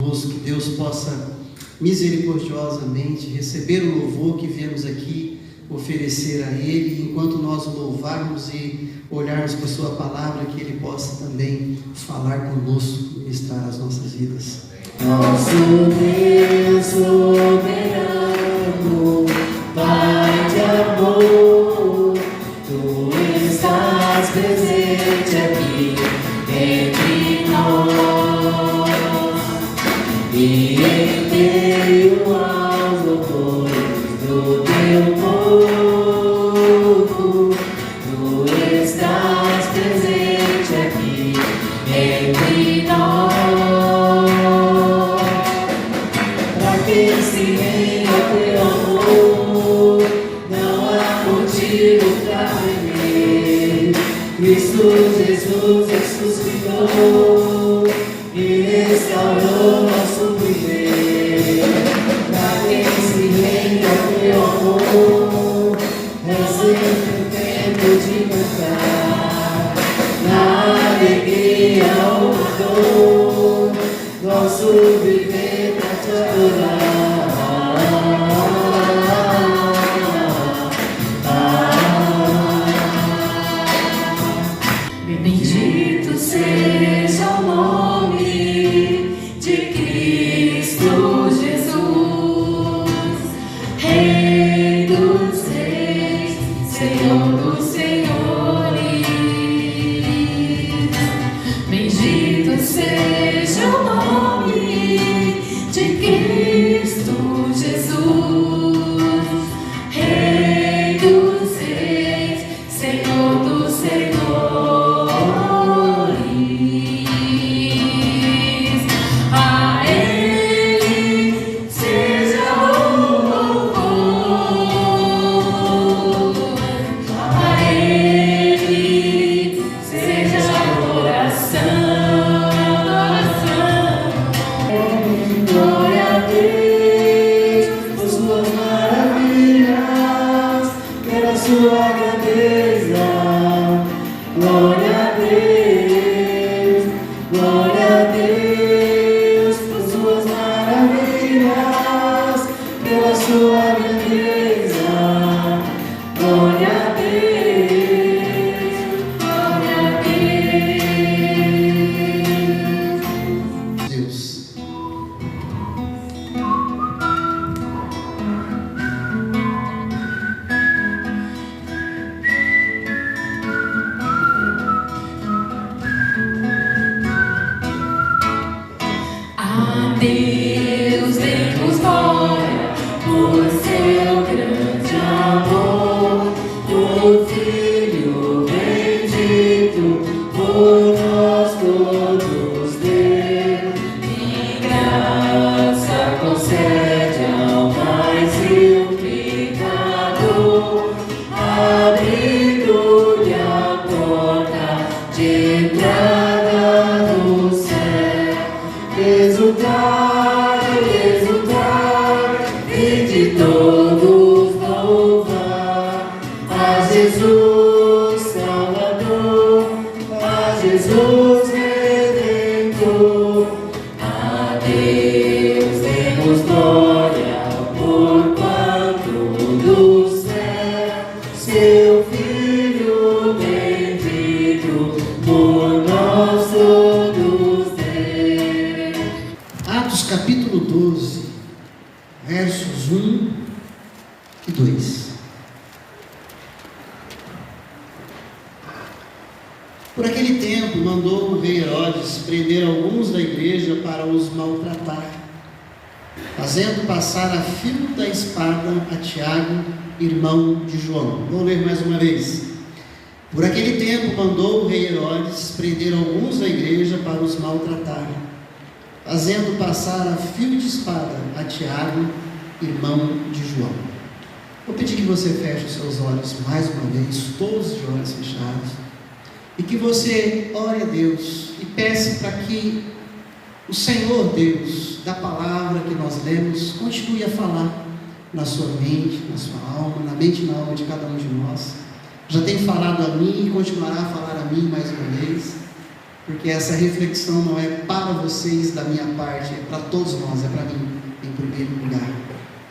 Que Deus possa misericordiosamente receber o louvor que viemos aqui oferecer a Ele, enquanto nós o louvarmos e olharmos para a Sua palavra, que Ele possa também falar conosco e ministrar as nossas vidas. Nosso Deus soberano, Pai de amor, Tu estás presente aqui entre nós, e em meio aos louvores do Teu povo, Tu estás presente aqui entre nós. Para quem se rende ao Teu amor, não há motivo para temer. Cristo Jesus ressuscitou e restaurou nosso viver. Para quem se rende ao Teu amor, é sempre o tempo de cantar. Na alegria ou na dor, nosso viver para Te adorar. Bendito seja o nome de Cristo Jesus, Rei dos reis, Senhor dos senhores. Bendito seja o nome de Cristo Jesus, Rei dos reis, Senhor dos senhores. A Ele seja o louvor, a Ele seja a adoração. Glória a Deus por Suas maravilhas, pela Sua grandeza. Glória a Deus, glória a Deus por Suas maravilhas, pela Sua grandeza. Glória a Deus, glória a Deus. Deus. A Deus demos glória por Seu grande amor, o Filho bendito por nós todos deu, e graça concede ao mais vil pecador, abrindo-lhe a porta de entrada do céu. Exultar, e de todos louvar a Jesus Salvador, a Jesus Redentor. A Deus demos glória por quanto do céu Seu Filho bendito por nós todos deu. Atos capítulo 12, versos 1 e 2. Por aquele tempo, mandou o rei Herodes prender alguns da igreja para os maltratar, fazendo passar a fio da espada a Tiago, irmão de João. Vou ler mais uma vez. Por aquele tempo, mandou o rei Herodes prender alguns da igreja para os maltratar, fazendo passar a fio de espada a Tiago, irmão de João. Vou pedir que você feche os seus olhos mais uma vez, todos de olhos fechados, e que você ore a Deus e peça para que o Senhor Deus, da palavra que nós lemos, continue a falar na sua mente, na sua alma, na mente e na alma de cada um de nós. Já tem falado a mim e continuará a falar a mim mais uma vez. porque essa reflexão não é para vocês da minha parte, é para todos nós, é para mim em primeiro lugar.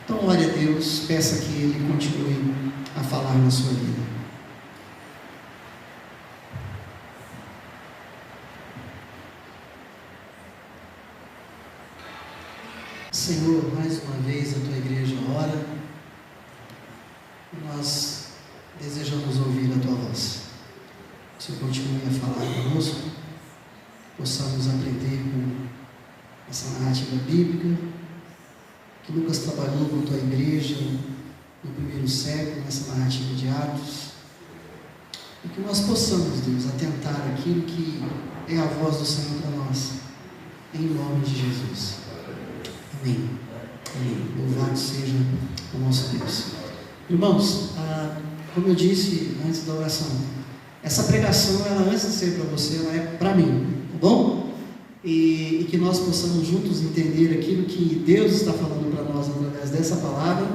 Então ore a Deus, peça que Ele continue a falar na sua vida. Senhor, mais uma vez a Tua igreja ora, e nós desejamos ouvir a Tua voz. Que o Senhor continue a falar conosco, possamos aprender com essa narrativa bíblica, que Lucas trabalhou com a Tua igreja no primeiro século, nessa narrativa de Atos, e que nós possamos, Deus, atentar àquilo que é a voz do Senhor para nós, em nome de Jesus. Amém. Amém. Louvado seja o nosso Deus. Irmãos, como eu disse antes da oração, essa pregação, ela antes de ser para você, ela é para mim, tá bom? E que nós possamos juntos entender aquilo que Deus está falando para nós através dessa palavra.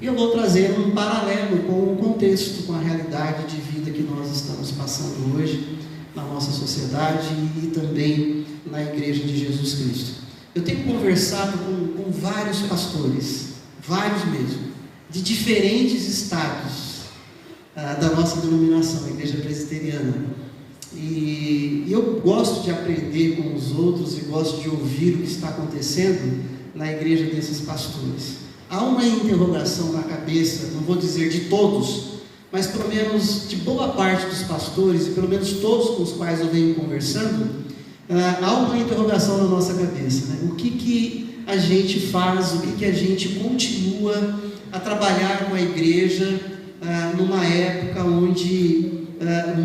E eu vou trazer um paralelo com o contexto, com a realidade de vida que nós estamos passando hoje na nossa sociedade e também na Igreja de Jesus Cristo. Eu tenho conversado com vários pastores, vários mesmo, de diferentes estados da nossa denominação, a Igreja Presbiteriana. E eu gosto de aprender com os outros e gosto de ouvir o que está acontecendo na igreja desses pastores. Há uma interrogação na cabeça, não vou dizer de todos, mas pelo menos de boa parte dos pastores, e pelo menos todos com os quais eu venho conversando, há uma interrogação na nossa cabeça, né? O que a gente faz, o que a gente continua a trabalhar com a igreja numa época onde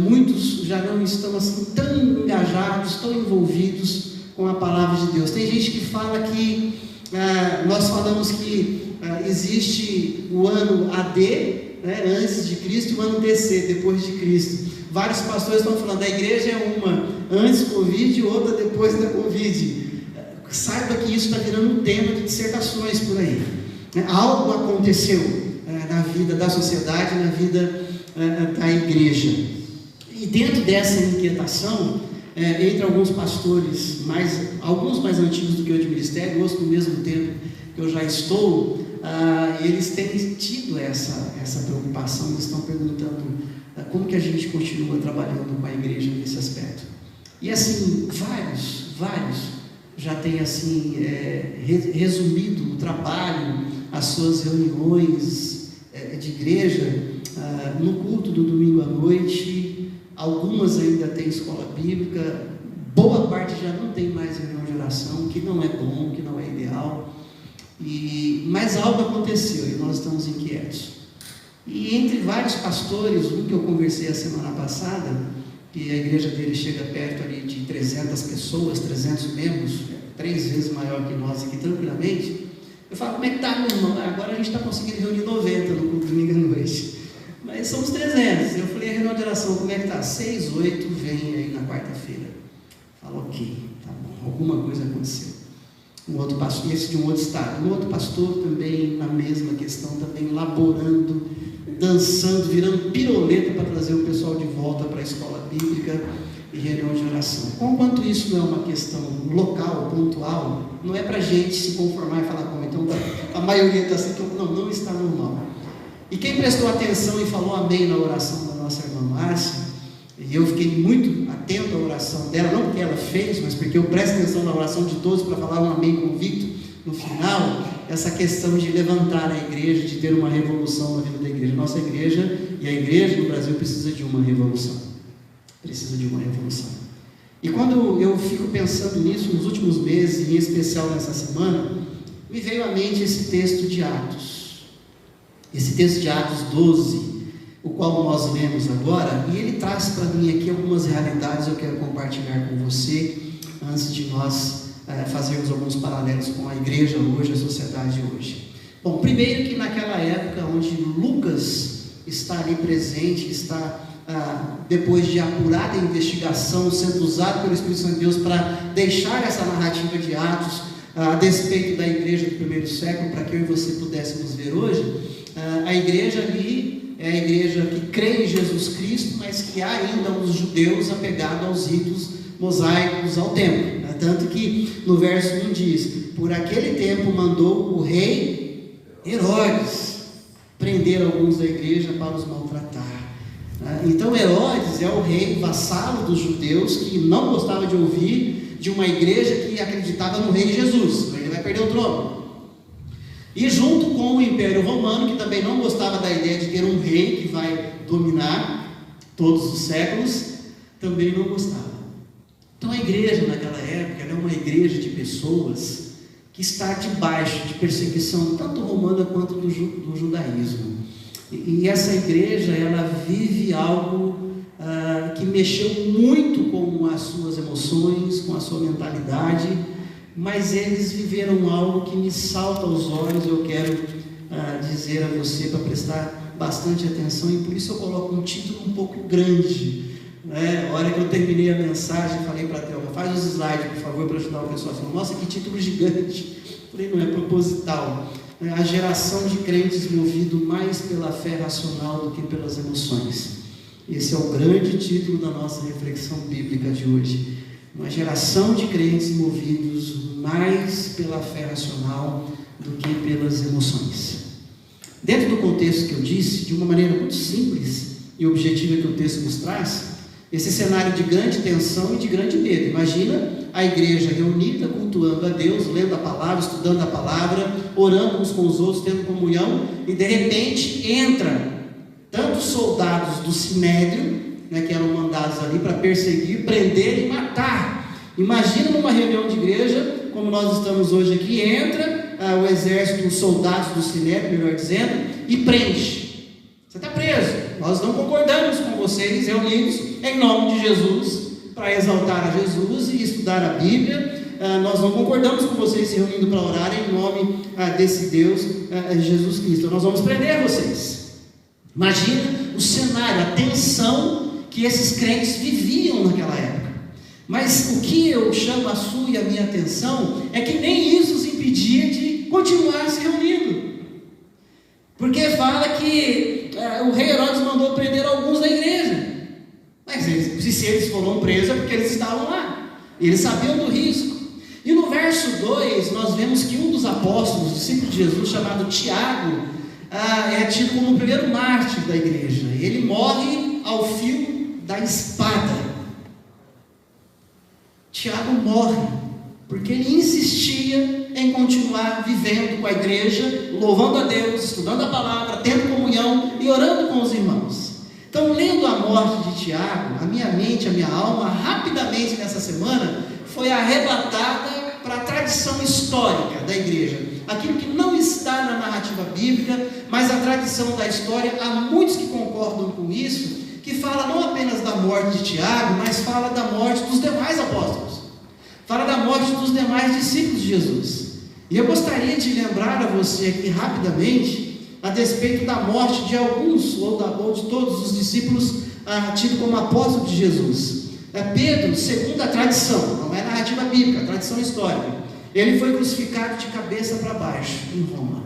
muitos já não estão assim tão engajados, tão envolvidos com a palavra de Deus. Tem gente que fala que nós falamos que existe o ano AD, né, antes de Cristo, e o ano DC, depois de Cristo. Vários pastores estão falando, a igreja é uma antes do Covid e outra depois da Covid. Saiba que isso está virando um tema de dissertações por aí. Algo aconteceu na vida da sociedade, na vida da igreja. E dentro dessa inquietação, entre alguns pastores, alguns mais antigos do que eu de ministério, outros no mesmo tempo que eu já estou, eles têm tido essa preocupação, eles estão perguntando como que a gente continua trabalhando com a igreja nesse aspecto. E assim, vários já têm assim, resumido o trabalho, as suas reuniões de igreja no culto do domingo à noite. Algumas ainda têm escola bíblica, boa parte já não tem mais reunião de oração, que não é bom, que não é ideal, mas algo aconteceu e nós estamos inquietos. E entre vários pastores, um que eu conversei a semana passada, que a igreja dele chega perto ali de 300 pessoas, 300 membros, 3 vezes maior que nós aqui tranquilamente, eu falo, como é que está, meu irmão? Agora a gente está conseguindo reunir 90 no culto domingo à noite, mas somos 300. Eu falei, a reunião de oração, como é que está? 6, 8, vem aí na quarta-feira. Fala, ok, tá bom, alguma coisa aconteceu. Um outro pastor, esse de um outro estado, um outro pastor também na mesma questão, também laborando, dançando, virando piroleta para trazer o pessoal de volta para a escola bíblica e reunião de oração. Enquanto isso não é uma questão local, pontual, não é para a gente se conformar e falar, como então a maioria está assim, não está normal. E quem prestou atenção e falou amém na oração da nossa irmã Márcia, e eu fiquei muito atento à oração dela, não porque ela fez, mas porque eu presto atenção na oração de todos para falar um amém convicto no final, essa questão de levantar a igreja, de ter uma revolução na vida da igreja. Nossa igreja e a igreja no Brasil precisa de uma revolução. Precisa de uma revolução. E quando eu fico pensando nisso nos últimos meses, e em especial nessa semana, me veio à mente esse texto de Atos. Esse texto de Atos 12, o qual nós lemos agora, e ele traz para mim aqui algumas realidades que eu quero compartilhar com você, antes de nós fazermos alguns paralelos com a igreja hoje, a sociedade hoje. Bom, primeiro que naquela época onde Lucas está ali presente, está depois de apurada investigação, sendo usado pelo Espírito Santo de Deus para deixar essa narrativa de Atos a despeito da igreja do primeiro século, para que eu e você pudéssemos ver hoje, a igreja ali é a igreja que crê em Jesus Cristo, mas que há ainda os judeus apegados aos ritos mosaicos ao templo, né? Tanto que no verso 1 diz: por aquele tempo mandou o rei Herodes prender alguns da igreja para os maltratar. Então Herodes é o rei vassalo dos judeus, que não gostava de ouvir de uma igreja que acreditava no rei Jesus. Ele vai perder o trono. E junto com o Império Romano, que também não gostava da ideia de ter um rei que vai dominar todos os séculos, também não gostava. Então a igreja naquela época é uma igreja de pessoas que está debaixo de perseguição tanto romana quanto do judaísmo. E essa igreja, ela vive algo que mexeu muito com as suas emoções, com a sua mentalidade, mas eles viveram algo que me salta aos olhos. Eu quero dizer a você para prestar bastante atenção, e por isso eu coloco um título um pouco grande. A hora que eu terminei a mensagem, falei para a Thelma: faz os slides, por favor, para ajudar o pessoal. Falei: nossa, que título gigante. Falei: não é proposital. A geração de crentes movido mais pela fé racional do que pelas emoções. Esse é o grande título da nossa reflexão bíblica de hoje. Uma geração de crentes movidos mais pela fé racional do que pelas emoções. Dentro do contexto que eu disse, de uma maneira muito simples e objetiva que o texto nos traz, esse cenário de grande tensão e de grande medo. Imagina a igreja reunida, cultuando a Deus, lendo a palavra, estudando a palavra, orando uns com os outros, tendo comunhão, e de repente entra tantos soldados do Sinédrio, que eram mandados ali para perseguir, prender e matar. Imagina numa reunião de igreja, como nós estamos hoje aqui, entra o exército, os soldados do Sinédrio, melhor dizendo, e prende. Você está preso. Nós não concordamos com vocês reunidos em nome de Jesus, para exaltar a Jesus e estudar a Bíblia. Nós não concordamos com vocês se reunindo para orar em nome desse Deus, Jesus Cristo. Nós vamos prender vocês. Imagina o cenário, a tensão que esses crentes viviam naquela época. Mas o que eu chamo a sua e a minha atenção é que nem isso os impedia de continuar se reunindo. Porque fala que o rei Herodes mandou prender alguns da igreja. Mas se eles foram presos é porque eles estavam lá. Eles sabiam do risco. E no verso 2 nós vemos que um dos apóstolos, discípulo de Jesus, chamado Tiago, é tido como o primeiro mártir da igreja. Ele morre ao fio da espada. Tiago morre porque ele insistia em continuar vivendo com a igreja, louvando a Deus, estudando a palavra, tendo comunhão e orando com os irmãos. Então, lendo a morte de Tiago, a minha mente, a minha alma, rapidamente nessa semana, foi arrebatada para a tradição histórica da igreja. Aquilo que não está na narrativa bíblica, mas a tradição da história, há muitos que concordam com isso, que fala não apenas da morte de Tiago, mas fala da morte dos demais apóstolos. Fala da morte dos demais discípulos de Jesus. E eu gostaria de lembrar a você aqui rapidamente a despeito da morte de alguns, ou de todos os discípulos tidos como apóstolos de Jesus. Pedro, segundo a tradição, não é narrativa bíblica, a tradição histórica, ele foi crucificado de cabeça para baixo, em Roma.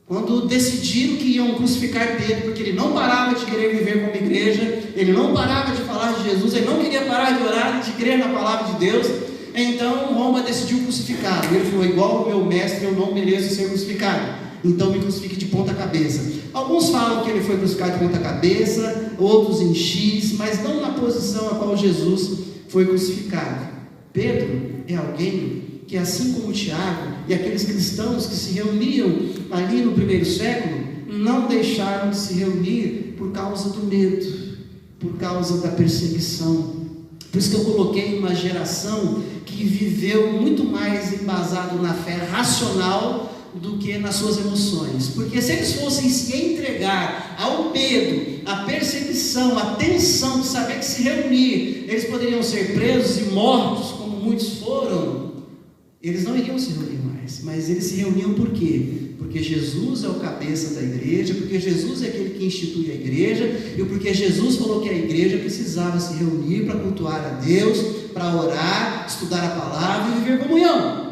Quando decidiram que iam crucificar Pedro, porque ele não parava de querer viver como igreja, ele não parava de falar de Jesus, ele não queria parar de orar e de crer na palavra de Deus, então Roma decidiu crucificá-lo. Ele falou: igual o meu mestre, eu não mereço ser crucificado, então me crucifique de ponta cabeça. Alguns falam que ele foi crucificado de ponta cabeça, outros em X, mas não na posição a qual Jesus foi crucificado. Pedro é alguém que, assim como Tiago e aqueles cristãos que se reuniam ali no primeiro século, não deixaram de se reunir por causa do medo, por causa da perseguição. Por isso que eu coloquei uma geração que viveu muito mais embasado na fé racional do que nas suas emoções. Porque se eles fossem se entregar ao medo, à perseguição, à tensão de saber que se reunir, eles poderiam ser presos e mortos, como muitos foram, eles não iriam se reunir mais. Mas eles se reuniam por quê? Porque Jesus é o cabeça da igreja, porque Jesus é aquele que institui a igreja, e porque Jesus falou que a igreja precisava se reunir para cultuar a Deus, para orar, estudar a palavra e viver comunhão.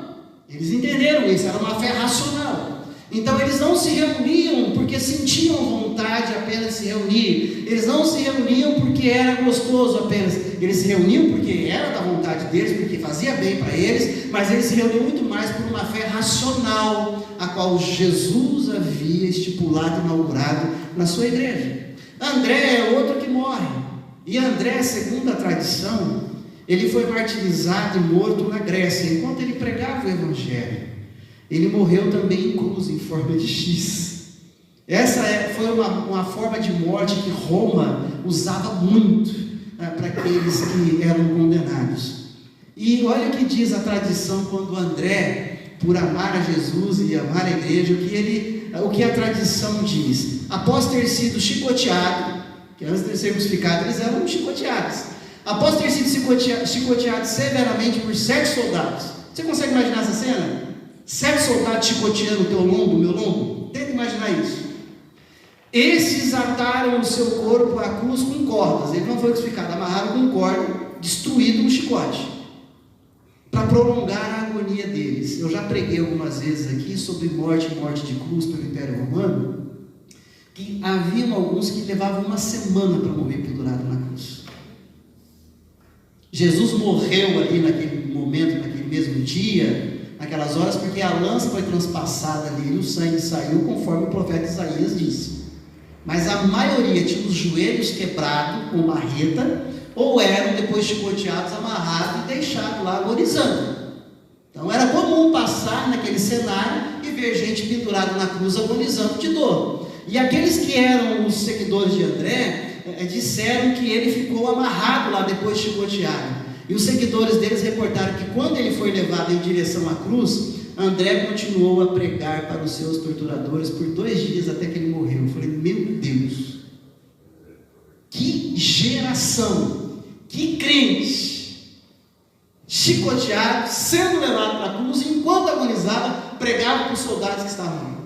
Eles entenderam isso, era uma fé racional. Então eles não se reuniam porque sentiam vontade apenas de se reunir, eles não se reuniam porque era gostoso apenas, eles se reuniam porque era da vontade deles, porque fazia bem para eles, mas eles se reuniam muito mais por uma fé racional, a qual Jesus havia estipulado e inaugurado na sua igreja. André é outro que morre, e André, segundo a tradição, ele foi martirizado e morto na Grécia, enquanto ele pregava o Evangelho. Ele morreu também em cruz, em forma de X. Essa foi uma forma de morte que Roma usava muito para aqueles que eram condenados. E olha o que diz a tradição quando André, por amar a Jesus e amar a igreja, o que a tradição diz. Após ter sido chicoteado, que antes de ser crucificado eles eram chicoteados, após ter sido chicoteado severamente por 7 soldados. Você consegue imaginar essa cena? 7 soldados chicoteando o teu lombo, o meu lombo? Tenta imaginar isso. Esses ataram o seu corpo à cruz com cordas. Ele não foi crucificado, amarraram com corda, destruído no chicote, para prolongar a agonia deles. Eu já preguei algumas vezes aqui sobre morte e morte de cruz pelo Império Romano, que haviam alguns que levavam uma semana para morrer pendurado na cruz. Jesus morreu ali naquele momento, naquele mesmo dia, naquelas horas, porque a lança foi transpassada ali e o sangue saiu, conforme o profeta Isaías disse. Mas a maioria tinha os joelhos quebrados com marreta, ou eram depois chicoteados, amarrados e deixados lá agonizando. Então era comum passar naquele cenário e ver gente pendurada na cruz agonizando de dor. E aqueles que eram os seguidores de André disseram que ele ficou amarrado lá depois chicoteado. E os seguidores deles reportaram que quando ele foi levado em direção à cruz, André continuou a pregar para os seus torturadores por 2 dias até que ele morreu. Eu falei, meu Deus, que geração, que crente, chicoteado, sendo levado para a cruz, e enquanto agonizava, pregava para os soldados que estavam ali.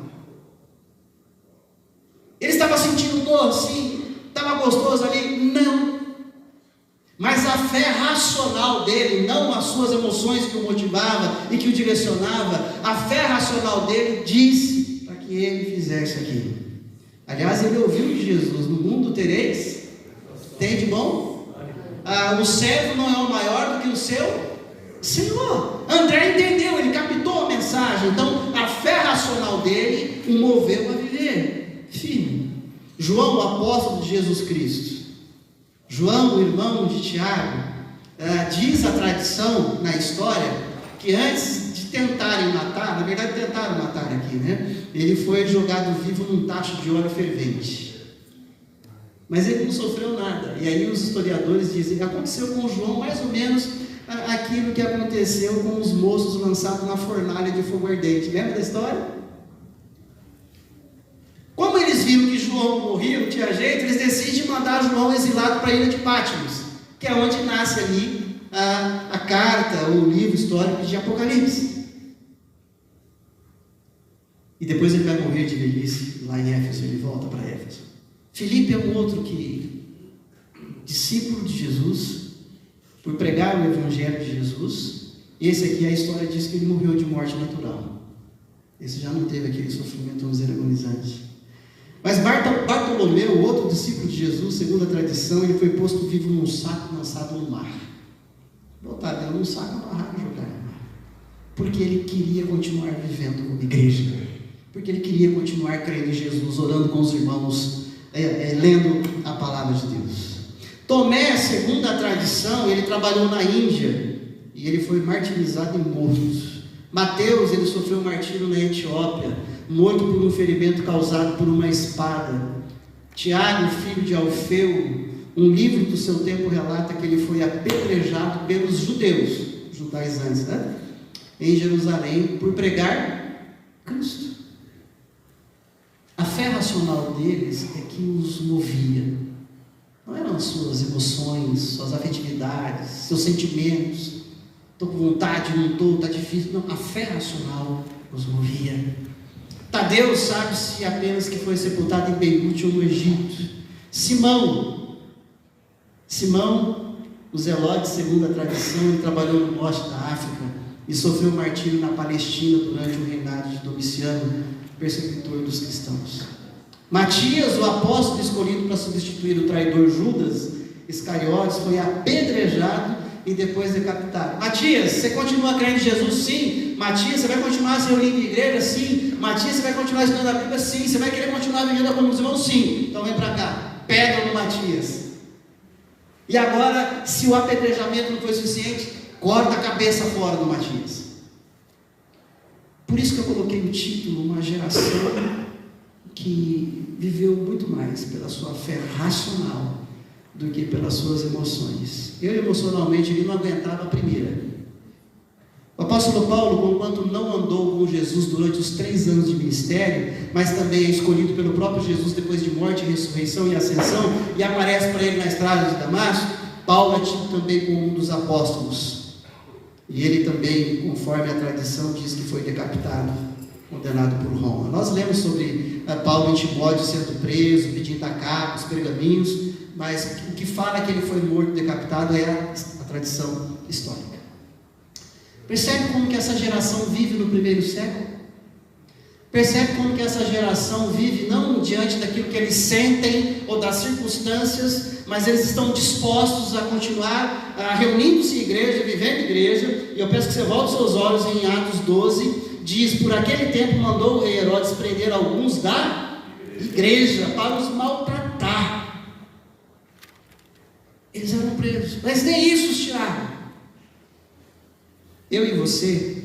Ele estava sentindo dor, sim. Estava gostoso ali? Não. Mas a fé racional dele, não as suas emoções que o motivava e que o direcionava, a fé racional dele disse para que ele fizesse aquilo. Aliás, ele ouviu de Jesus: no mundo tereis, tem de bom? O servo não é o maior do que o seu Senhor. André entendeu, ele captou a mensagem. Então a fé racional dele o moveu a viver firme. João, o apóstolo de Jesus Cristo, João, o irmão de Tiago, diz a tradição na história que antes de tentarem matar, na verdade tentaram matar aqui, né? Ele foi jogado vivo num tacho de óleo fervente, mas ele não sofreu nada. E aí os historiadores dizem que aconteceu com João mais ou menos aquilo que aconteceu com os moços lançados na fornalha de fogo ardente. Lembra da história? Como eles viram que João morria, não tinha jeito, eles decidem mandar João exilado para a ilha de Patmos, que é onde nasce ali a carta, o livro histórico de Apocalipse. E depois ele vai morrer de velhice lá em Éfeso, ele volta para Éfeso. Filipe é um outro discípulo de Jesus, por pregar o Evangelho de Jesus. Esse aqui, a história diz que ele morreu de morte natural. Esse já não teve aquele sofrimento, vamos dizer, agonizante. Mas Bartolomeu, outro discípulo de Jesus, segundo a tradição, ele foi posto vivo num saco lançado no mar. Botado dentro de um saco, amarrado e jogado no mar. Porque ele queria continuar vivendo como igreja. Porque ele queria continuar crendo em Jesus, orando com os irmãos, lendo a palavra de Deus. Tomé, segundo a tradição, ele trabalhou na Índia e ele foi martirizado e morto. Mateus, ele sofreu martírio na Etiópia, morto por um ferimento causado por uma espada. Tiago, filho de Alfeu, um livro do seu tempo relata que ele foi apedrejado pelos judaizantes, né? Em Jerusalém, por pregar Cristo. A fé racional deles é que os movia. Não eram as suas emoções, suas afetividades, seus sentimentos. Estou com vontade, não estou, está difícil. Não, a fé racional os movia. Tadeu sabe-se apenas que foi sepultado em Beirute ou no Egito. Simão, o Zelote, segundo a tradição, ele trabalhou no norte da África e sofreu martírio na Palestina durante o reinado de Domiciano, perseguidor dos cristãos. Matias, o apóstolo escolhido para substituir o traidor Judas, Iscariotes foi apedrejado e depois decapitado. Matias, você continua crendo em Jesus? Sim. Matias, você vai continuar se reunindo em igreja? Sim. Matias, você vai continuar estudando a Bíblia? Sim. Você vai querer continuar vivendo como os irmãos? Sim. Então vem para cá, pega no Matias. E agora, se o apedrejamento não foi suficiente, corta a cabeça fora do Matias. Por isso que eu coloquei o título, uma geração que viveu muito mais pela sua fé racional do que pelas suas emoções. Eu emocionalmente ele não aguentava a primeira. O apóstolo Paulo, enquanto não andou com Jesus durante os 3 anos de ministério, mas também é escolhido pelo próprio Jesus depois de morte, ressurreição e ascensão, e aparece para ele na estrada de Damasco, Paulo é tido também como um dos apóstolos. E ele também, conforme a tradição, diz que foi decapitado, condenado por Roma. Nós lemos sobre Paulo em Timóteo sendo preso, pedindo a capa, os pergaminhos, mas o que fala que ele foi morto, decapitado, é a tradição histórica. Percebe como que essa geração vive no primeiro século? Percebe como que essa geração vive não diante daquilo que eles sentem ou das circunstâncias, mas eles estão dispostos a continuar reunindo-se em igreja, vivendo em igreja. E eu peço que você volte seus olhos em Atos 12, diz: por aquele tempo mandou o rei Herodes prender alguns da igreja para os maltratar. Eles eram presos, mas nem isso os tiraram. Eu e você,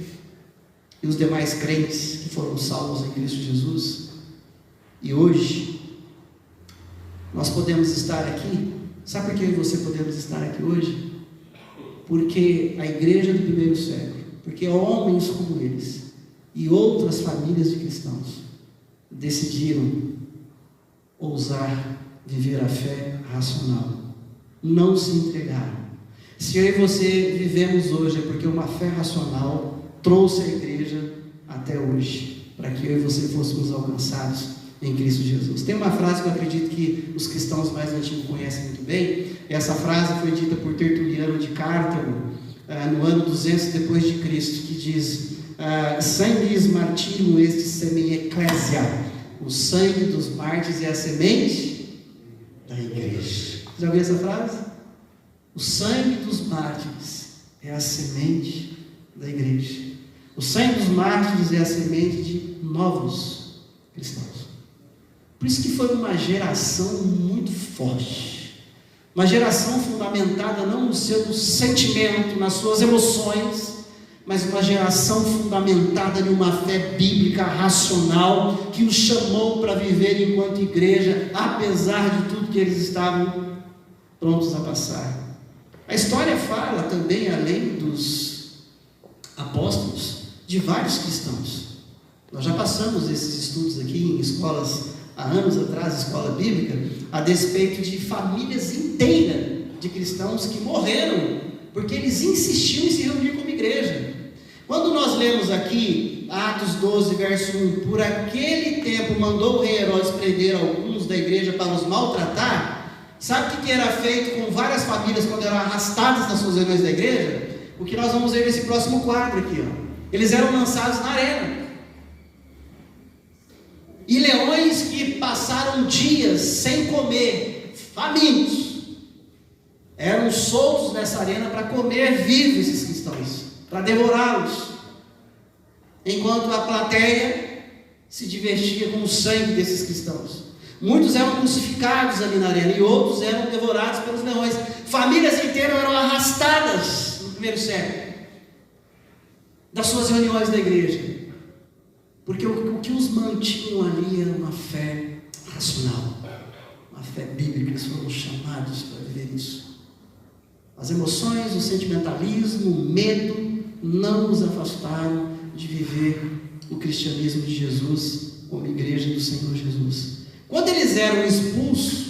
e os demais crentes que foram salvos em Cristo Jesus, e hoje, nós podemos estar aqui. Sabe por que eu e você podemos estar aqui hoje? Porque a igreja do primeiro século, porque homens como eles, e outras famílias de cristãos, decidiram ousar viver a fé racional, não se entregaram. Se eu e você vivemos hoje, é porque uma fé racional trouxe a igreja até hoje, para que eu e você fôssemos alcançados em Cristo Jesus. Tem uma frase que eu acredito que os cristãos mais antigos conhecem muito bem. Essa frase foi dita por Tertuliano de Cartago, no ano 200 depois de Cristo, que diz: sanguis martirum est semen ecclesia. O sangue dos mártires é a semente da igreja. Já ouviu essa frase? O sangue dos mártires é a semente da igreja. O sangue dos mártires é a semente de novos cristãos. Por isso que foi uma geração muito forte, uma geração fundamentada não no seu sentimento, nas suas emoções, mas uma geração fundamentada em uma fé bíblica racional, que os chamou para viver enquanto igreja, apesar de tudo que eles estavam prontos a passar. A história fala também, além dos apóstolos, de vários cristãos. Nós já passamos esses estudos aqui em escolas, há anos atrás, escola bíblica, a despeito de famílias inteiras de cristãos que morreram, porque eles insistiam em se reunir como igreja. Quando nós lemos aqui, Atos 12, verso 1, por aquele tempo mandou o rei Herodes prender alguns da igreja para os maltratar. Sabe o que era feito com várias famílias quando eram arrastadas nas suas reuniões da igreja? O que nós vamos ver nesse próximo quadro aqui, ó. Eles eram lançados na arena. E leões que passaram dias sem comer, famintos, eram soltos nessa arena para comer vivos esses cristãos, para devorá-los, enquanto a plateia se divertia com o sangue desses cristãos. Muitos eram crucificados ali na arena e outros eram devorados pelos leões. Famílias inteiras eram arrastadas no primeiro século das suas reuniões da igreja, porque o que os mantinham ali era uma fé racional, uma fé bíblica. Eles foram chamados para viver isso. As emoções, o sentimentalismo, o medo não os afastaram de viver o cristianismo de Jesus como igreja do Senhor Jesus. Quando eles eram expulsos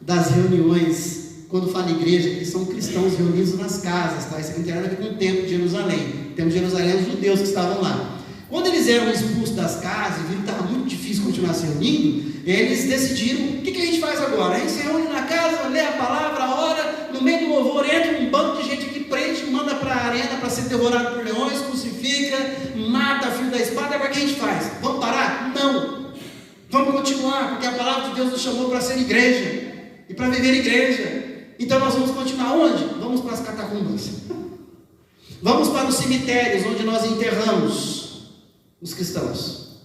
das reuniões, quando fala igreja, eles são cristãos reunidos nas casas, tá? Isso não tem nada a ver com o templo de Jerusalém. O templo de Jerusalém, os judeus que estavam lá. Quando eles eram expulsos das casas, viram que estava muito difícil continuar se reunindo, eles decidiram: o que a gente faz agora? A gente se reúne na casa, lê a palavra, ora, no meio do louvor entra um bando de gente que prende, manda para a arena para ser devorado por leões, crucifica, mata a fio da espada. Agora o que a gente faz? Vamos parar? Não! Vamos continuar, porque a palavra de Deus nos chamou para ser igreja, e para viver igreja, Então nós vamos continuar onde? Vamos para as catacumbas. Vamos para os cemitérios onde nós enterramos os cristãos.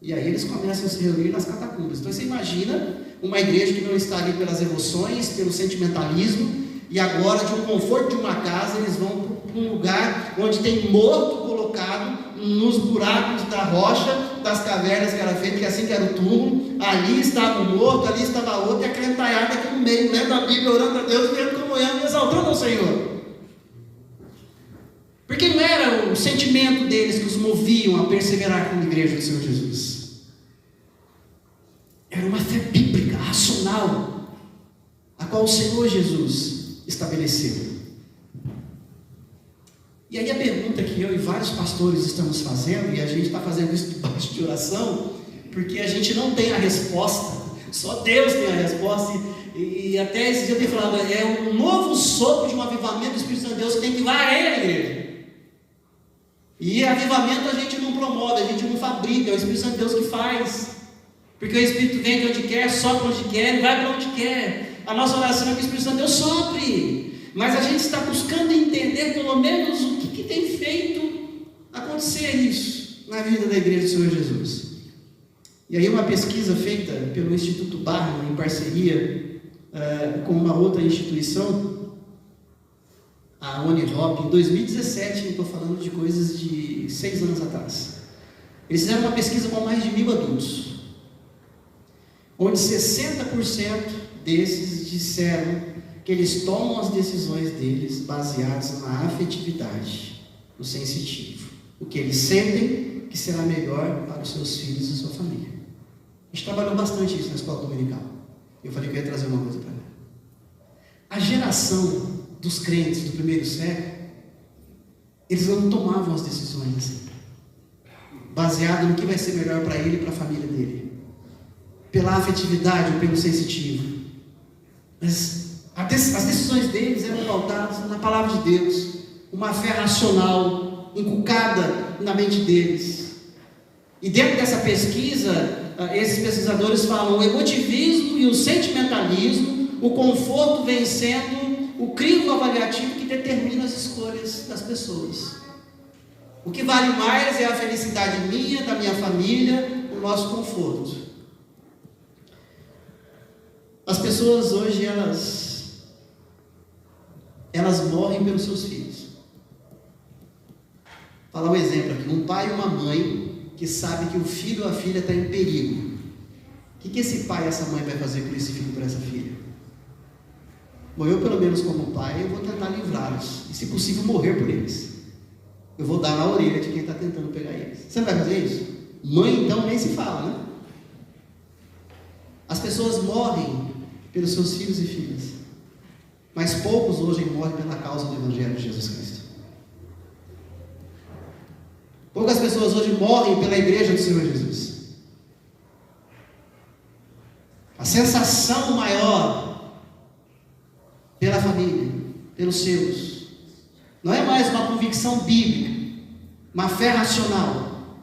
E aí eles começam a se reunir nas catacumbas. Então você imagina uma igreja que não está ali pelas emoções, pelo sentimentalismo, e agora de um conforto de uma casa eles vão para um lugar onde tem morto colocado nos buracos da rocha, das cavernas que era feito, que assim que era o túmulo. Ali estava o morto, ali estava outro, e a crentalhada aqui no meio, lendo a Bíblia, orando a Deus, vendo comunhão e exaltando ao Senhor. Porque não era o sentimento deles que os moviam a perseverar como igreja do Senhor Jesus. Era uma fé bíblica, racional, a qual o Senhor Jesus estabeleceu. E aí a pergunta que eu e vários pastores estamos fazendo, e a gente está fazendo isso debaixo de oração, porque a gente não tem a resposta, só Deus tem a resposta, e até esse dia eu tenho falado, é um novo sopro de um avivamento do Espírito Santo de Deus que tem que varrer a igreja. E avivamento a gente não promove, a gente não fabrica, é o Espírito Santo de Deus que faz, porque o Espírito vem de onde quer, sopra onde quer, e vai para onde quer. A nossa oração é que o Espírito Santo de Deus sopre, mas a gente está buscando entender pelo menos o que tem feito acontecer isso na vida da igreja do Senhor Jesus. E aí uma pesquisa feita pelo Instituto Barna, em parceria com uma outra instituição, a Unihop, em 2017, eu estou falando de coisas de 6 anos atrás. Eles fizeram uma pesquisa com mais de 1.000 adultos, onde 60% desses disseram que eles tomam as decisões deles baseadas na afetividade, no sensitivo, o que eles sentem que será melhor para os seus filhos e sua família. A gente trabalhou bastante isso na escola dominical. Eu falei que eu ia trazer uma coisa para mim. A geração dos crentes do primeiro século, eles não tomavam as decisões assim, baseado no que vai ser melhor para ele e para a família dele, pela afetividade ou pelo sensitivo. Mas as decisões deles eram pautadas na palavra de Deus, uma fé racional inculcada na mente deles. E dentro dessa pesquisa, esses pesquisadores falam o emotivismo e o sentimentalismo, o conforto vencendo o crivo avaliativo que determina as escolhas das pessoas. O que vale mais é a felicidade minha, da minha família, o nosso conforto. As pessoas hoje, elas morrem pelos seus filhos. Vou falar um exemplo aqui, um pai e uma mãe que sabe que o filho ou a filha está em perigo. O que esse pai e essa mãe vai fazer por esse filho, por essa filha? Bom, eu pelo menos como pai, eu vou tentar livrá-los, e se possível morrer por eles. Eu vou dar na orelha de quem está tentando pegar eles. Você não vai fazer isso? Mãe então nem se fala, né? As pessoas morrem pelos seus filhos e filhas, mas poucos hoje morrem pela causa do Evangelho de Jesus Cristo. Poucas pessoas hoje morrem pela igreja do Senhor Jesus. A sensação maior pela família, pelos seus, não é mais uma convicção bíblica, uma fé racional.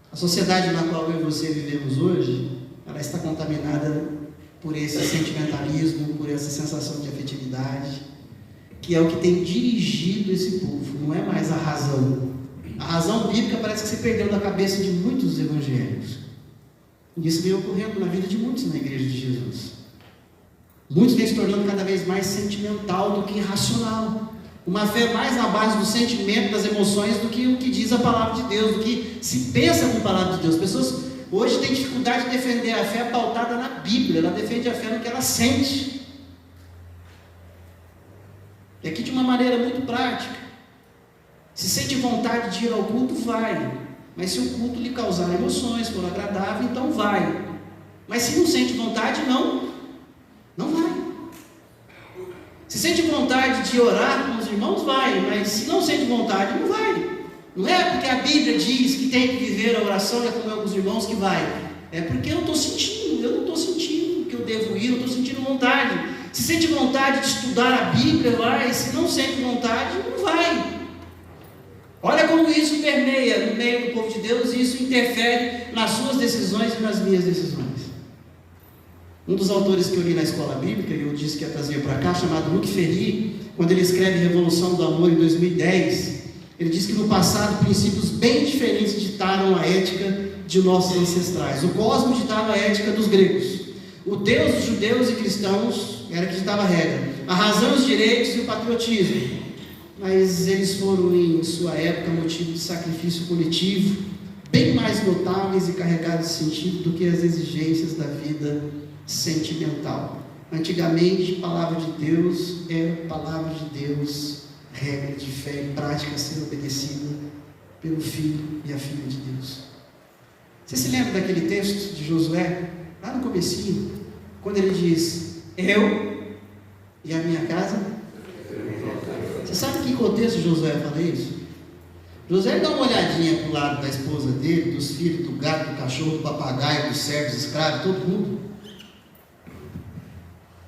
A sociedade na qual eu e você vivemos hoje, ela está contaminada por esse sentimentalismo, por essa sensação de afetividade, que é o que tem dirigido esse povo, não é mais a razão. A razão bíblica parece que se perdeu da cabeça de muitos evangélicos. E isso vem ocorrendo na vida de muitos na igreja de Jesus. Muitos vêm se tornando cada vez mais sentimental do que racional. Uma fé mais na base do sentimento, das emoções, do que o que diz a palavra de Deus, do que se pensa com a palavra de Deus. Pessoas hoje têm dificuldade de defender a fé pautada na Bíblia. Ela defende a fé no que ela sente. E aqui de uma maneira muito prática. Se sente vontade de ir ao culto, vai. Mas se o culto lhe causar emoções, for agradável, então vai. Mas se não sente vontade, não vai. Se sente vontade de orar com os irmãos, vai. Mas se não sente vontade, não vai. Não é porque a Bíblia diz que tem que viver a oração e a comunhão com os irmãos que vai. É porque eu não estou sentindo que eu devo ir, eu estou sentindo vontade. Se sente vontade de estudar a Bíblia, vai. Se não sente vontade, não vai. Olha como isso permeia no meio do povo de Deus, e isso interfere nas suas decisões e nas minhas decisões. Um dos autores que eu li na escola bíblica, e eu disse que ia trazer para cá, chamado Luc Ferry, quando ele escreve Revolução do Amor em 2010, ele diz que no passado princípios bem diferentes ditaram a ética de nossos ancestrais. O cosmos ditava a ética dos gregos. O Deus dos judeus e cristãos era que ditava a regra. A razão, os direitos e o patriotismo. Mas eles foram, em sua época, motivo de sacrifício coletivo, bem mais notáveis e carregados de sentido do que as exigências da vida sentimental. Antigamente, palavra de Deus era palavra de Deus, regra de fé e prática a ser obedecida pelo Filho e a Filha de Deus. Você se lembra daquele texto de Josué, lá no comecinho, quando ele diz, eu e a minha casa? Você sabe em que contexto Josué fala isso? Josué dá uma olhadinha para o lado da esposa dele, dos filhos, do gato, do cachorro, do papagaio, dos servos, escravos, todo mundo.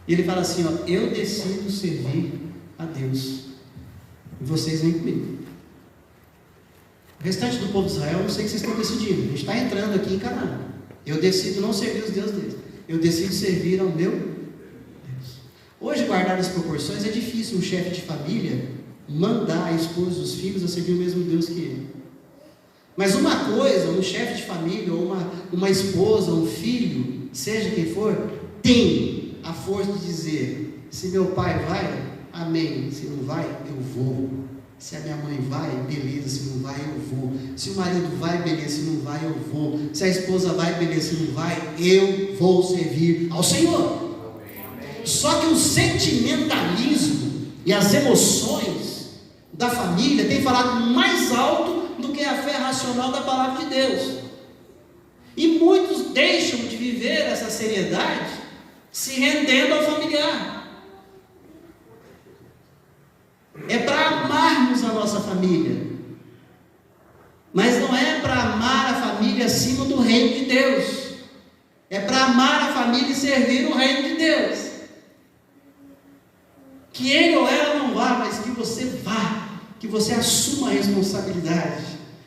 E ele fala assim, ó, eu decido servir a Deus. E vocês vêm comigo. O restante do povo de Israel, eu não sei o que vocês estão decidindo. A gente está entrando aqui em Canaã. Eu decido não servir os deuses deles. Eu decido servir ao meu Deus. Hoje, guardar as proporções, é difícil um chefe de família mandar a esposa e os filhos a servir o mesmo Deus que ele. Mas uma coisa, um chefe de família, ou uma esposa, um filho, seja quem for, tem a força de dizer, se meu pai vai, amém, se não vai, eu vou. Se a minha mãe vai, beleza, se não vai, eu vou. Se o marido vai, beleza, se não vai, eu vou. Se a esposa vai, beleza, se não vai, eu vou servir ao Senhor. Só que o sentimentalismo e as emoções da família têm falado mais alto do que a fé racional da palavra de Deus. E muitos deixam de viver essa seriedade se rendendo ao familiar. É para amarmos a nossa família, mas não é para amar a família acima do reino de Deus. É para amar a família e servir o reino de Deus. Que ele ou ela não vá, mas que você vá, que você assuma a responsabilidade.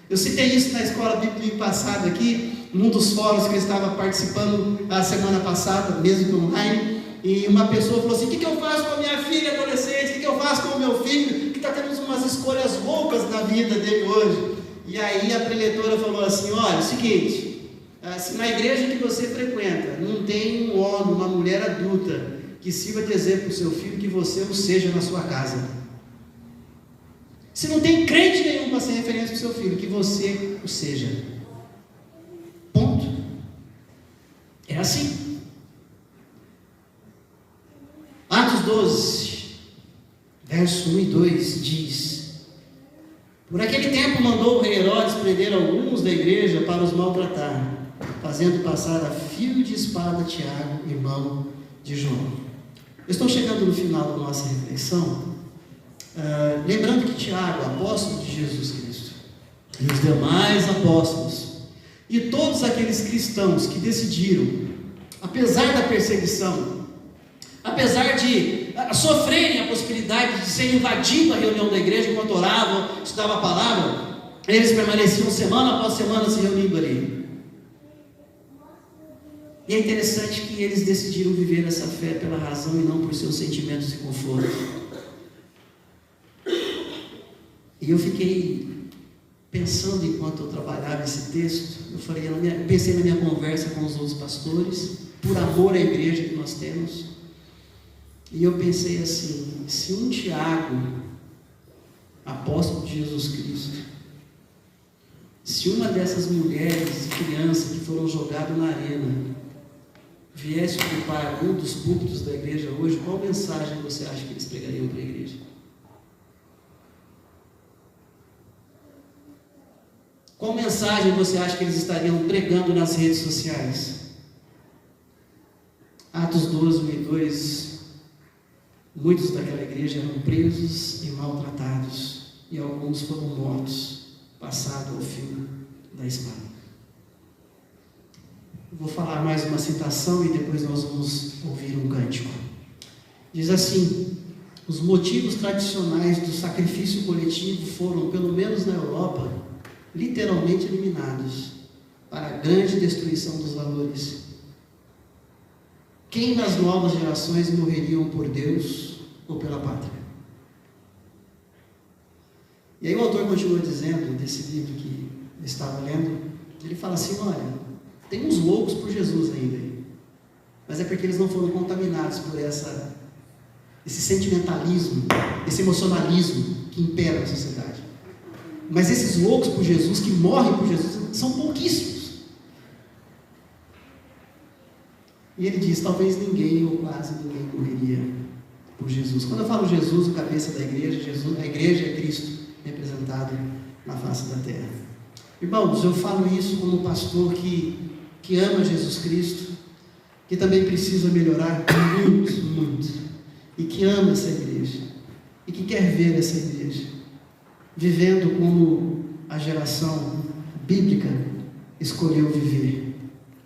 Eu citei isso na escola bíblica passada aqui, num dos fóruns que eu estava participando a semana passada, mesmo que online, e uma pessoa falou assim, o que eu faço com a minha filha adolescente, o que eu faço com o meu filho, que está tendo umas escolhas loucas na vida dele hoje. E aí a preletora falou assim, olha, é o seguinte, se na igreja que você frequenta, não tem um homem, uma mulher adulta, que sirva de exemplo para o seu filho, que você o seja na sua casa. Se não tem crente nenhum para ser referência para o seu filho, que você o seja. Ponto. É assim. Atos 12, verso 1 e 2 diz, por aquele tempo mandou o rei Herodes prender alguns da igreja para os maltratar, fazendo passar a fio de espada Tiago, irmão de João. Eu estou chegando no final da nossa reflexão, lembrando que Tiago, apóstolo de Jesus Cristo, e os demais apóstolos, e todos aqueles cristãos que decidiram, apesar da perseguição, apesar de sofrerem a possibilidade de ser invadindo a reunião da igreja enquanto oravam, estudavam a palavra, eles permaneciam semana após semana se reunindo ali. E é interessante que eles decidiram viver essa fé pela razão e não por seus sentimentos e conforto. E eu fiquei pensando enquanto eu trabalhava esse texto, pensei na minha conversa com os outros pastores, por amor à igreja que nós temos. E eu pensei assim, se um Tiago, apóstolo de Jesus Cristo, se uma dessas mulheres e crianças que foram jogadas na arena, viesse ocupar um dos púlpitos da igreja hoje, qual mensagem você acha que eles pregariam para a igreja? Qual mensagem você acha que eles estariam pregando nas redes sociais? Atos 12, 1 e 2, muitos daquela igreja eram presos e maltratados, e alguns foram mortos, passado ao fio da espada. Vou falar mais uma citação e depois nós vamos ouvir um cântico. Diz assim, os motivos tradicionais do sacrifício coletivo foram, pelo menos na Europa, literalmente eliminados, para a grande destruição dos valores. Quem das novas gerações morreriam por Deus ou pela pátria? E aí o autor continua dizendo, desse livro que eu estava lendo, ele fala assim, olha, tem uns loucos por Jesus ainda, mas é porque eles não foram contaminados por esse sentimentalismo, esse emocionalismo que impera na sociedade. Mas esses loucos por Jesus, que morrem por Jesus, são pouquíssimos. E ele diz, talvez ninguém ou quase ninguém morreria por Jesus. Quando eu falo Jesus, o cabeça da igreja, a igreja é Cristo representado na face da terra. Irmãos, eu falo isso como pastor que ama Jesus Cristo, que também precisa melhorar muito, muito, e que ama essa igreja, e que quer ver essa igreja vivendo como a geração bíblica escolheu viver.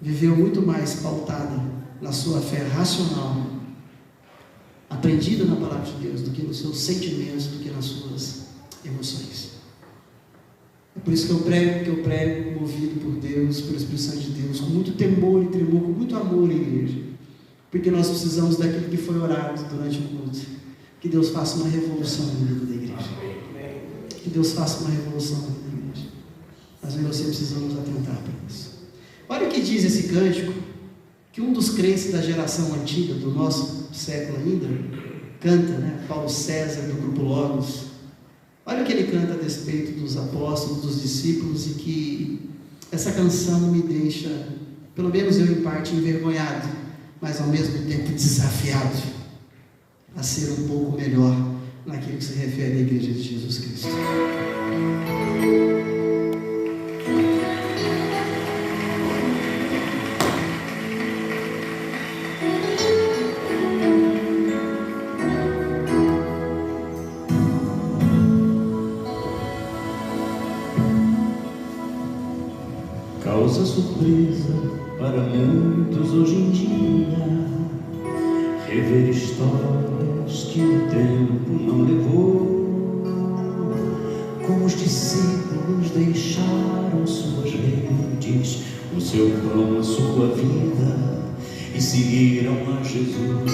Viveu muito mais pautada na sua fé racional, aprendida na palavra de Deus, do que nos seus sentimentos, do que nas suas emoções. É por isso que eu prego movido por Deus, pelo Espírito Santo de Deus, com muito temor e tremor, com muito amor à igreja, porque nós precisamos daquilo que foi orado durante o culto, que Deus faça uma revolução no meio da igreja, que Deus faça uma revolução no meio da igreja, mas eu e você precisamos atentar para isso. Olha o que diz esse cântico, que um dos crentes da geração antiga, do nosso século ainda, canta, né? Paulo César, do grupo Logos. Olha o que ele canta a respeito dos apóstolos, dos discípulos, e que essa canção me deixa, pelo menos eu em parte, envergonhado, mas ao mesmo tempo desafiado a ser um pouco melhor naquilo que se refere à igreja de Jesus Cristo. Causa surpresa para muitos hoje em dia rever histórias que o tempo não levou, como os discípulos deixaram suas redes, o seu pão, a sua vida, e seguiram a Jesus.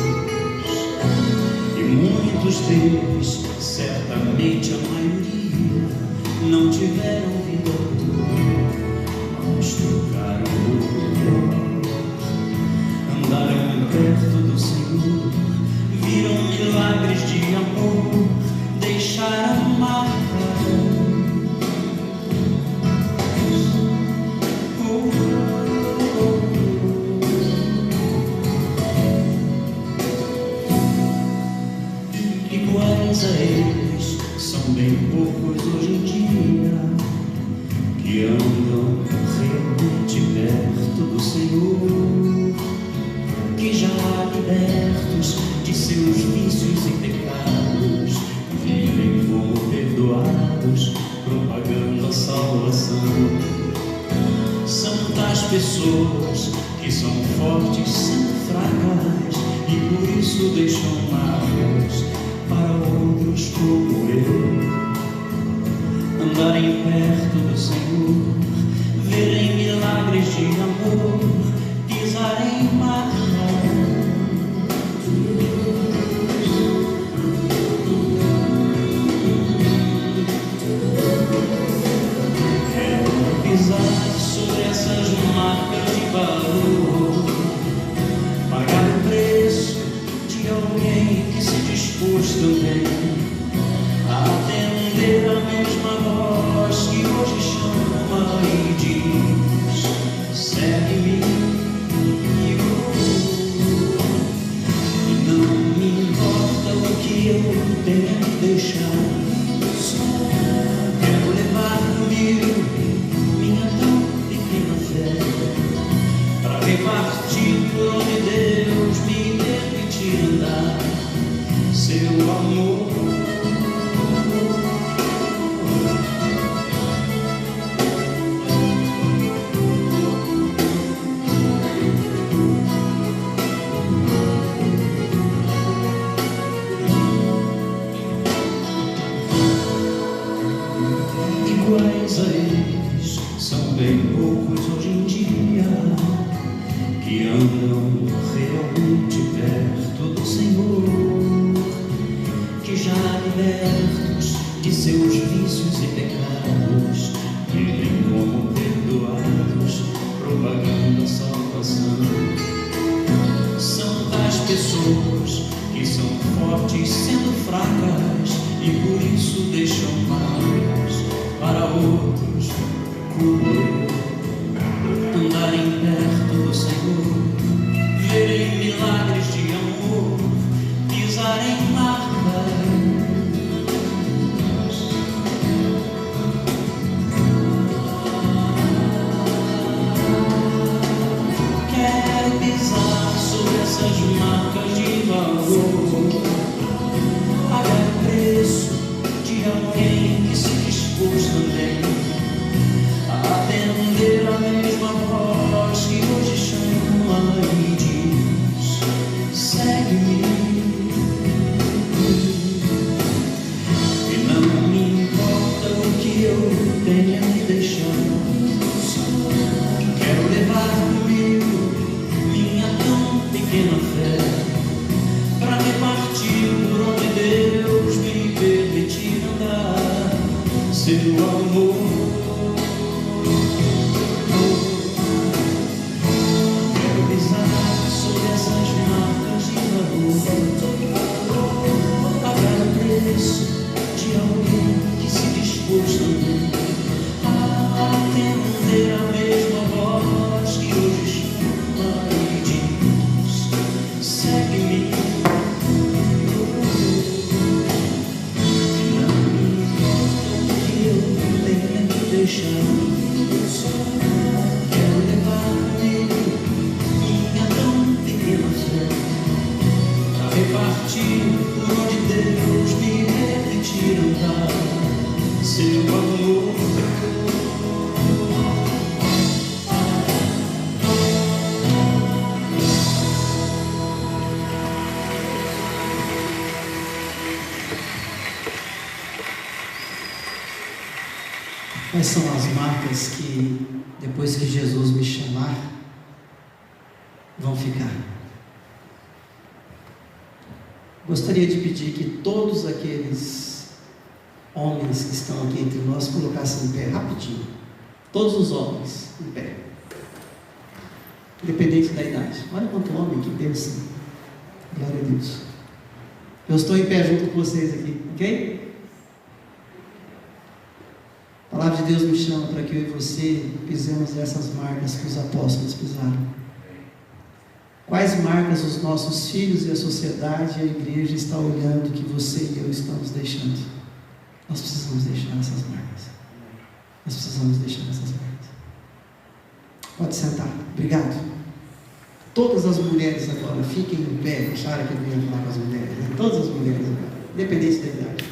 E muitos deles, certamente a maioria, não tiveram vida pura, mas trocaram o andaram perto do Senhor, viram milagres de amor, deixaram marcas. Iguais a eles são bem poucos hoje em dia, que andam realmente perto do Senhor, que já libertos de seus vícios e pecados, vivem como perdoados, propagando a salvação. São tais pessoas que são fortes, são fracas, e por isso deixam marcas para outros como eu. Andarem perto do Senhor, verem milagres de amor, pisarem marcas. Quero pisar sobre essas marcas de valor, pagar o preço de alguém que se dispôs também a atender a mesma voz que hoje chama e diz: segue-me, e não me importa o que eu tenha que deixar, quero levar comigo minha tão pequena fé, para repartir por onde Deus me permitir andar, seu amor. Iguais a eles são bem poucos hoje em dia, que andam realmente de seus vícios e pecados, vivem como perdoados, propagando a salvação. São tais pessoas que são fortes sendo fracas e por isso deixam marcas para outros, como eu, andarem perto do Senhor, verem milagres de amor, pisarem marcas. Quero pisar sobre essas marcas de valor, pagar o preço de alguém que se dispôs também a atender a mesma voz que hoje chama e diz: segue-me. E não me importa o que eu tenha que deixar, quero levar comigo minha tão pequena fé para repartir por onde Deus me permitir andar. Seu amor, quero pisar sobre essas marcas de valor, pagar o preço de alguém que se dispôs também a atender a mesma voz que hoje chama e diz: segue-me. Não me importa o que eu tenha que deixar, quero levar comigo minha tão pequena fé a repartir por onde Deus me permitir andar. Seu amor, Quais são as marcas que, depois que Jesus me chamar, vão ficar? Gostaria de pedir que todos aqueles homens que estão aqui entre nós colocassem em pé rapidinho. Todos os homens em pé, independente da idade. Olha quanto homem, que bênção. Glória a Deus. Eu estou em pé junto com vocês aqui, ok? A palavra de Deus me chama para que eu e você pisemos essas marcas que os apóstolos pisaram. Quais marcas os nossos filhos e a sociedade e a igreja estão olhando que você e eu estamos deixando? Nós precisamos deixar essas marcas. Nós precisamos deixar essas marcas. Pode sentar. Obrigado. Todas as mulheres agora fiquem em pé. Acharam que eu ia falar com as mulheres? Né? Todas as mulheres agora, independente da idade.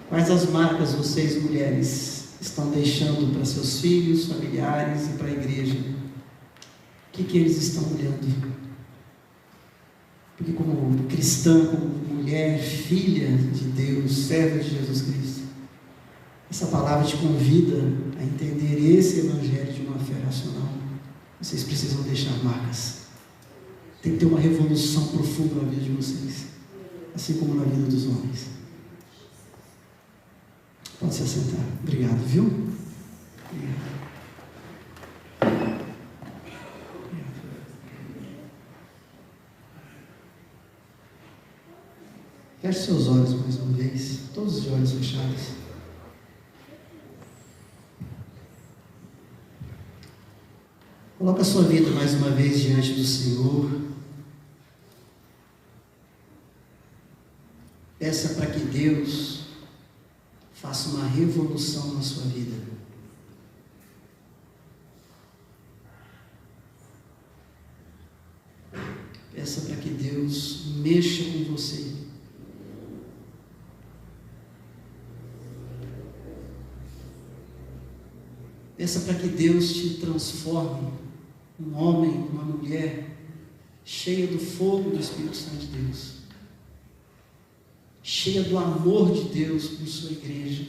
Quais as marcas vocês, mulheres, estão deixando para seus filhos, familiares e para a igreja? O que eles estão olhando? Porque como cristã, como mulher, filha de Deus, serva de Jesus Cristo, essa palavra te convida a entender esse evangelho de uma fé racional. Vocês precisam deixar marcas. Tem que ter uma revolução profunda na vida de vocês, assim como na vida dos homens. Pode se assentar. Obrigado, viu? Obrigado. Feche seus olhos mais uma vez, todos os olhos fechados. Coloca a sua vida mais uma vez diante do Senhor. Peça para que Deus faça uma revolução na sua vida. Peça para que Deus mexa com você. Peça para que Deus te transforme um homem, uma mulher cheia do fogo do Espírito Santo de Deus, cheia do amor de Deus por sua igreja.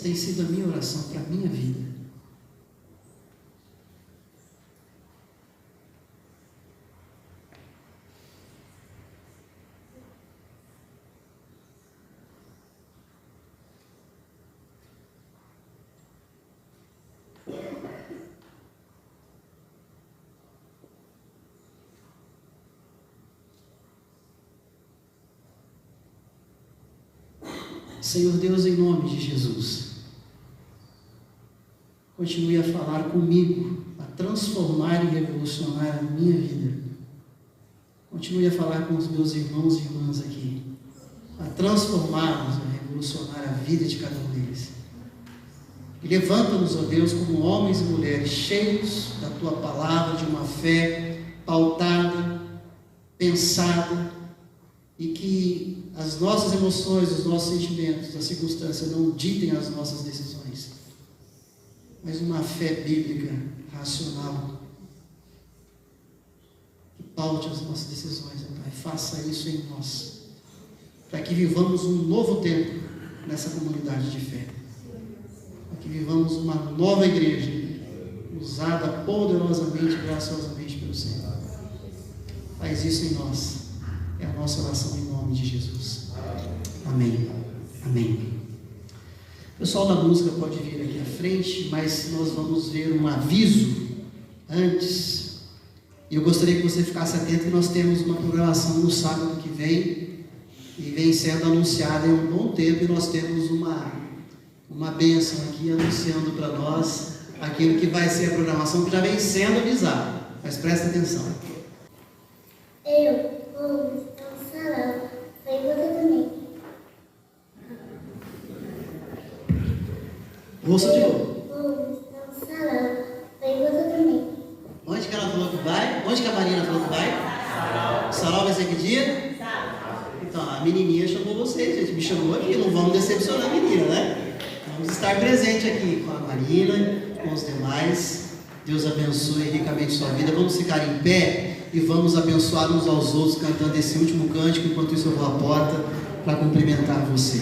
tem sido a minha oração para a minha vida. Senhor Deus, em nome de Jesus, continue a falar comigo, a transformar e revolucionar a minha vida. Continue a falar com os meus irmãos e irmãs aqui, a transformá-los, a revolucionar a vida de cada um deles. E levanta-nos, ó Deus, como homens e mulheres cheios da Tua palavra, de uma fé pautada, pensada, e que as nossas emoções, os nossos sentimentos, as circunstâncias não ditem as nossas decisões, mas uma fé bíblica, racional, que paute as nossas decisões, Pai. Faça isso em nós, para que vivamos um novo tempo nessa comunidade de fé, para que vivamos uma nova igreja, usada poderosamente, graciosamente pelo Senhor. Faz isso em nós. É a nossa oração em nome de Jesus. Amém. Amém. O pessoal da música pode vir aqui à frente, mas nós vamos ver um aviso antes. E eu gostaria que você ficasse atento que nós temos uma programação no sábado que vem, e vem sendo anunciada em um bom tempo, e nós temos uma bênção aqui anunciando para nós aquilo que vai ser a programação, que já vem sendo avisado. Mas presta atenção. Eu vou visitar o salão. Vem você também. Ouça de novo. Vou visitar o salão. Vem você também. Onde que ela falou que vai? Onde que a Marina falou que vai? Sarau. Sarau vai ser que dia? Então, a menininha chamou vocês, gente. Me chamou aqui. Não vamos decepcionar a menina, né? Vamos estar presente aqui com a Marina, com os demais. Deus abençoe ricamente sua vida. Vamos ficar em pé e vamos abençoar uns aos outros cantando esse último cântico. Enquanto isso eu vou à porta para cumprimentar você.